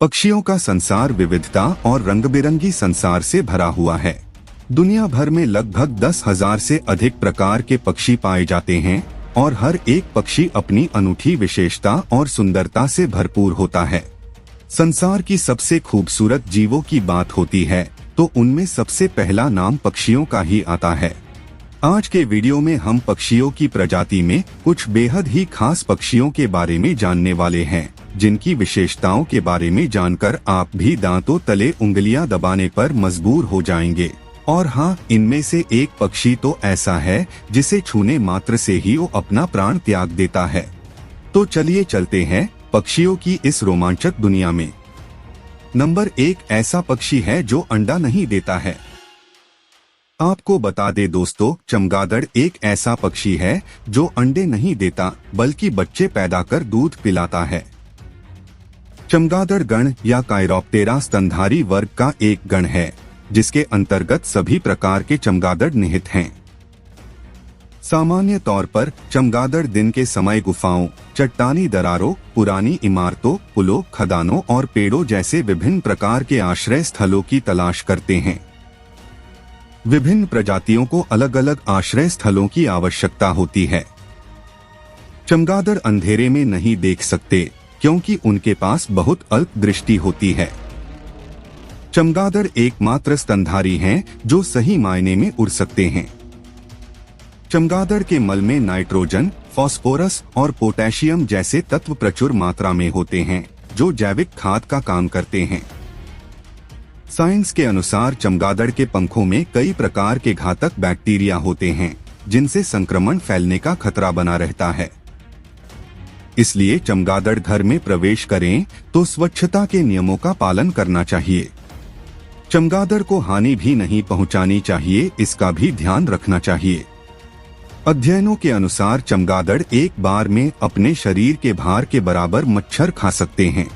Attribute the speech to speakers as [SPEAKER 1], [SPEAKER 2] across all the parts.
[SPEAKER 1] पक्षियों का संसार विविधता और रंग-बिरंगी संसार से भरा हुआ है। दुनिया भर में लगभग 10,000 से अधिक प्रकार के पक्षी पाए जाते हैं और हर एक पक्षी अपनी अनूठी विशेषता और सुंदरता से भरपूर होता है। संसार की सबसे खूबसूरत जीवों की बात होती है तो उनमें सबसे पहला नाम पक्षियों का ही आता है। आज के वीडियो में हम पक्षियों की प्रजाति में कुछ बेहद ही खास पक्षियों के बारे में जानने वाले हैं, जिनकी विशेषताओं के बारे में जानकर आप भी दांतों तले उंगलियां दबाने पर मजबूर हो जाएंगे। और हाँ, इनमें से एक पक्षी तो ऐसा है जिसे छूने मात्र से ही वो अपना प्राण त्याग देता है। तो चलिए चलते हैं पक्षियों की इस रोमांचक दुनिया में। नंबर 1 ऐसा पक्षी है जो अंडा नहीं देता है। आपको बता दे दोस्तों, चमगादड़ एक ऐसा पक्षी है जो अंडे नहीं देता बल्कि बच्चे पैदा कर दूध पिलाता है। चमगादड़ गण या काइरोप्टेरा स्तनधारी वर्ग का एक गण है, जिसके अंतर्गत सभी प्रकार के चमगादड़ निहित हैं। सामान्य तौर पर चमगादड़ दिन के समय गुफाओं, चट्टानी दरारों, पुरानी इमारतों, पुलों, खदानों और पेड़ों जैसे विभिन्न प्रकार के आश्रय स्थलों की तलाश करते हैं। विभिन्न प्रजातियों को अलग अलग आश्रय स्थलों की आवश्यकता होती है। चमगादड़ अंधेरे में नहीं देख सकते क्योंकि उनके पास बहुत अल्प दृष्टि होती है। चमगादड़ एकमात्र स्तनधारी हैं जो सही मायने में उड़ सकते हैं। चमगादड़ के मल में नाइट्रोजन, फास्फोरस और पोटेशियम जैसे तत्व प्रचुर मात्रा में होते हैं, जो जैविक खाद का काम करते हैं। साइंस के अनुसार चमगादड़ के पंखों में कई प्रकार के घातक बैक्टीरिया होते हैं, जिनसे संक्रमण फैलने का खतरा बना रहता है। इसलिए चमगादड़ घर में प्रवेश करें तो स्वच्छता के नियमों का पालन करना चाहिए। चमगादड़ को हानि भी नहीं पहुंचानी चाहिए, इसका भी ध्यान रखना चाहिए। अध्ययनों के अनुसार चमगादड़ एक बार में अपने शरीर के भार के बराबर मच्छर खा सकते हैं।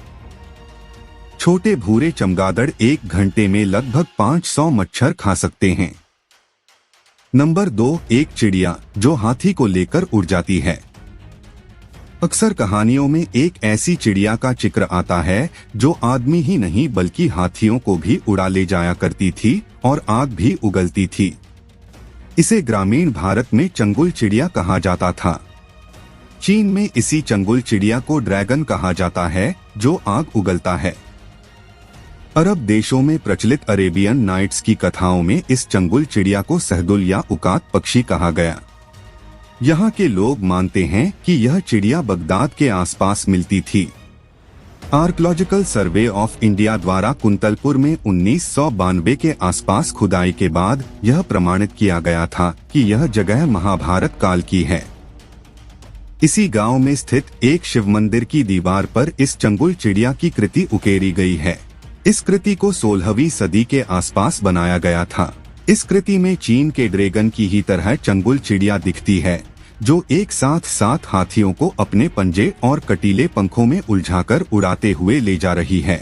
[SPEAKER 1] छोटे भूरे चमगादड़ एक घंटे में लगभग 500 मच्छर खा सकते हैं। नंबर 2 एक चिड़िया जो हाथी को लेकर उड़ जाती है। अक्सर कहानियों में एक ऐसी चिड़िया का जिक्र आता है जो आदमी ही नहीं बल्कि हाथियों को भी उड़ा ले जाया करती थी और आग भी उगलती थी। इसे ग्रामीण भारत में चंगुल चिड़िया कहा जाता था। चीन में इसी चंगुल चिड़िया को ड्रैगन कहा जाता है, जो आग उगलता है। अरब देशों में प्रचलित अरेबियन नाइट्स की कथाओं में इस चंगुल चिड़िया को सहदुल या उकात पक्षी कहा गया। यहाँ के लोग मानते हैं कि यह चिड़िया बगदाद के आसपास मिलती थी। आर्कियोलॉजिकल सर्वे ऑफ इंडिया द्वारा कुंतलपुर में 1992 के आसपास खुदाई के बाद यह प्रमाणित किया गया था कि यह जगह महाभारत काल की है। इसी गांव में स्थित एक शिव मंदिर की दीवार पर इस चंगुल चिड़िया की कृति उकेरी गई है। इस कृति को 16वीं सदी के आसपास बनाया गया था। इस कृति में चीन के ड्रैगन की ही तरह चंगुल चिड़िया दिखती है, जो एक साथ 7 हाथियों को अपने पंजे और कटीले पंखों में उलझाकर उड़ाते हुए ले जा रही है।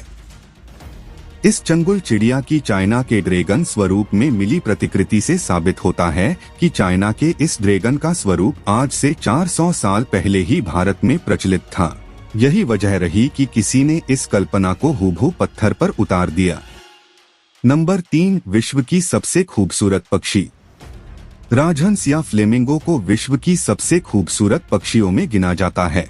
[SPEAKER 1] इस चंगुल चिड़िया की चाइना के ड्रैगन स्वरूप में मिली प्रतिकृति से साबित होता है कि चाइना के इस ड्रैगन का स्वरूप आज से 400 साल पहले ही भारत में प्रचलित था। यही वजह रही कि किसी ने इस कल्पना को हूबहू पत्थर पर उतार दिया। नंबर 3 विश्व की सबसे खूबसूरत पक्षी। राजहंस या फ्लेमिंगो को विश्व की सबसे खूबसूरत पक्षियों में गिना जाता है।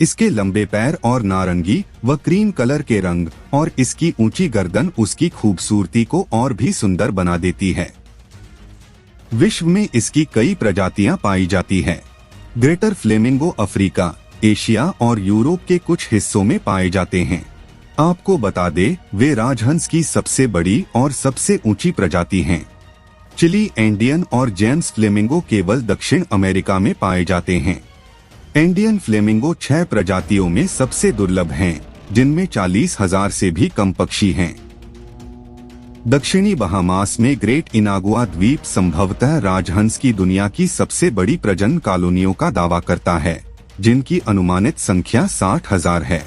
[SPEAKER 1] इसके लंबे पैर और नारंगी व क्रीम कलर के रंग और इसकी ऊंची गर्दन उसकी खूबसूरती को और भी सुंदर बना देती है। विश्व में इसकी कई प्रजातियां पाई जाती है। ग्रेटर फ्लेमिंगो अफ्रीका, एशिया और यूरोप के कुछ हिस्सों में पाए जाते हैं। आपको बता दे, वे राजहंस की सबसे बड़ी और सबसे ऊंची प्रजाति हैं। चिली एंडियन और जेम्स फ्लेमिंगो केवल दक्षिण अमेरिका में पाए जाते हैं। एंडियन फ्लेमिंगो 6 प्रजातियों में सबसे दुर्लभ हैं, जिनमें 40,000 से भी कम पक्षी हैं। दक्षिणी बहामास में ग्रेट इनागुआ द्वीप संभवतः राजहंस की दुनिया की सबसे बड़ी प्रजनन कॉलोनियों का दावा करता है, जिनकी अनुमानित संख्या 60,000 है।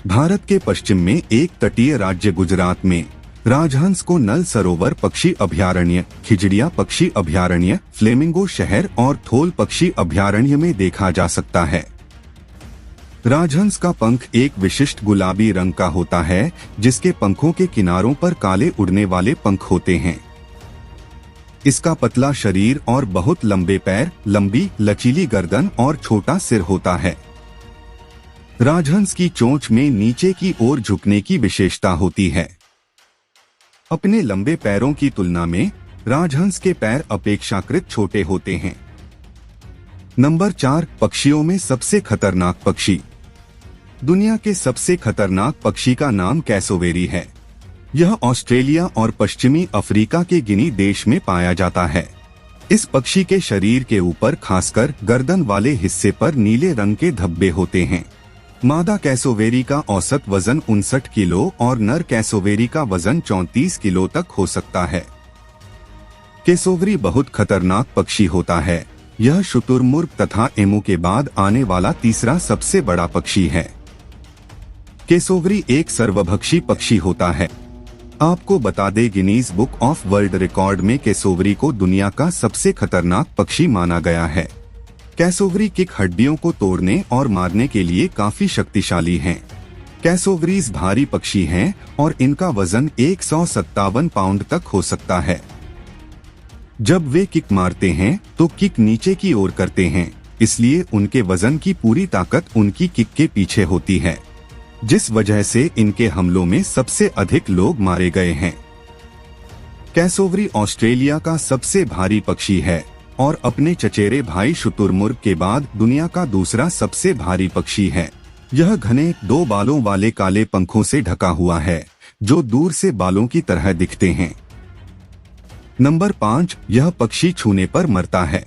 [SPEAKER 1] भारत के पश्चिम में एक तटीय राज्य गुजरात में राजहंस को नल सरोवर पक्षी अभयारण्य, खिजड़िया पक्षी अभयारण्य, फ्लेमिंगो शहर और थोल पक्षी अभयारण्य में देखा जा सकता है। राजहंस का पंख एक विशिष्ट गुलाबी रंग का होता है, जिसके पंखों के किनारों पर काले उड़ने वाले पंख होते हैं। इसका पतला शरीर और बहुत लंबे पैर, लंबी लचीली गर्दन और छोटा सिर होता है। राजहंस की चोंच में नीचे की ओर झुकने की विशेषता होती है। अपने लंबे पैरों की तुलना में राजहंस के पैर अपेक्षाकृत छोटे होते हैं। नंबर 4, पक्षियों में सबसे खतरनाक पक्षी। दुनिया के सबसे खतरनाक पक्षी का नाम कैसोवेरी है। यह ऑस्ट्रेलिया और पश्चिमी अफ्रीका के गिनी देश में पाया जाता है। इस पक्षी के शरीर के ऊपर खासकर गर्दन वाले हिस्से पर नीले रंग के धब्बे होते हैं। मादा कैसोवेरी का औसत वजन 59 किलो और नर कैसोवेरी का वजन 34 किलो तक हो सकता है। कैसोवेरी बहुत खतरनाक पक्षी होता है। यह शुतुरमुर्ग तथा एमू के बाद आने वाला तीसरा सबसे बड़ा पक्षी है। कैसोवेरी एक सर्वभक्षी पक्षी होता है। आपको बता दें, Guinness book of world record में कैसोवेरी को दुनिया का सबसे खतरनाक पक्षी माना गया है। कैसोवेरी किक हड्डियों को तोड़ने और मारने के लिए काफी शक्तिशाली हैं। कैसोवेरीज भारी पक्षी हैं और इनका वजन 157 पाउंड तक हो सकता है। जब वे किक मारते हैं तो किक नीचे की ओर करते हैं, इसलिए उनके वजन की पूरी ताकत उनकी किक के पीछे होती है, जिस वजह से इनके हमलों में सबसे अधिक लोग मारे गए हैं। कैसोवेरी ऑस्ट्रेलिया का सबसे भारी पक्षी है और अपने चचेरे भाई शुतुरमुर्ग के बाद दुनिया का दूसरा सबसे भारी पक्षी है। यह घने 2 बालों वाले काले पंखों से ढका हुआ है, जो दूर से बालों की तरह दिखते हैं। नंबर 5, यह पक्षी छूने पर मरता है।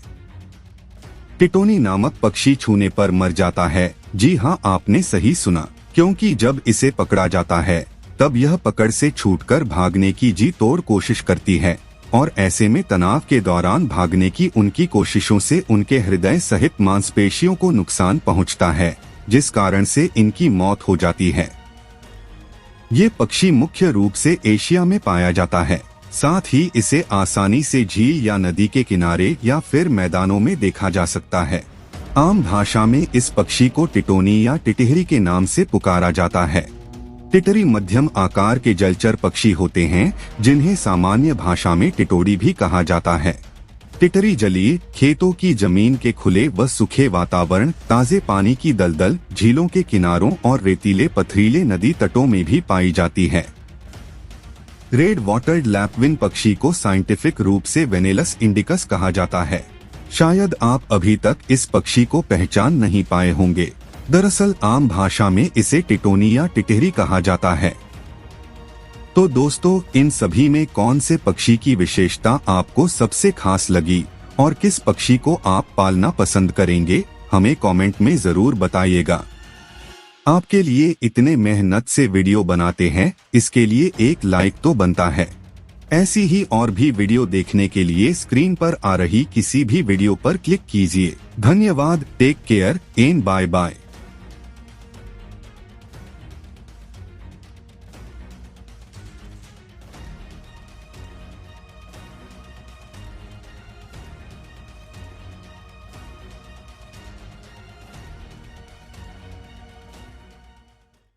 [SPEAKER 1] टिटोनी नामक पक्षी छूने पर मर जाता है। जी हाँ, आपने सही सुना, क्योंकि जब इसे पकड़ा जाता है तब यह पकड़ से छूटकर भागने की जी तोड़ कोशिश करती है और ऐसे में तनाव के दौरान भागने की उनकी कोशिशों से उनके हृदय सहित मांसपेशियों को नुकसान पहुंचता है, जिस कारण से इनकी मौत हो जाती है। ये पक्षी मुख्य रूप से एशिया में पाया जाता है। साथ ही इसे आसानी से झील या नदी के किनारे या फिर मैदानों में देखा जा सकता है। आम भाषा में इस पक्षी को टिटोनी या टिटहरी के नाम से पुकारा जाता है। टिटरी मध्यम आकार के जलचर पक्षी होते हैं, जिन्हें सामान्य भाषा में टिटोड़ी भी कहा जाता है। टिटरी जलीय, खेतों की जमीन के खुले व सूखे वातावरण, ताजे पानी की दलदल, झीलों के किनारों और रेतीले पथरीले नदी तटों में भी पाई जाती है। रेड वाटर्ड लैपविन पक्षी को साइंटिफिक रूप से वेनेलस इंडिकस कहा जाता है। शायद आप अभी तक इस पक्षी को पहचान नहीं पाए होंगे। दरअसल आम भाषा में इसे टिटोनी या टिटहरी कहा जाता है। तो दोस्तों, इन सभी में कौन से पक्षी की विशेषता आपको सबसे खास लगी और किस पक्षी को आप पालना पसंद करेंगे, हमें कमेंट में जरूर बताइएगा। आपके लिए इतने मेहनत से वीडियो बनाते हैं, इसके लिए एक लाइक तो बनता है। ऐसी ही और भी वीडियो देखने के लिए स्क्रीन पर आ रही किसी भी वीडियो पर क्लिक कीजिए। धन्यवाद। Take care and bye bye.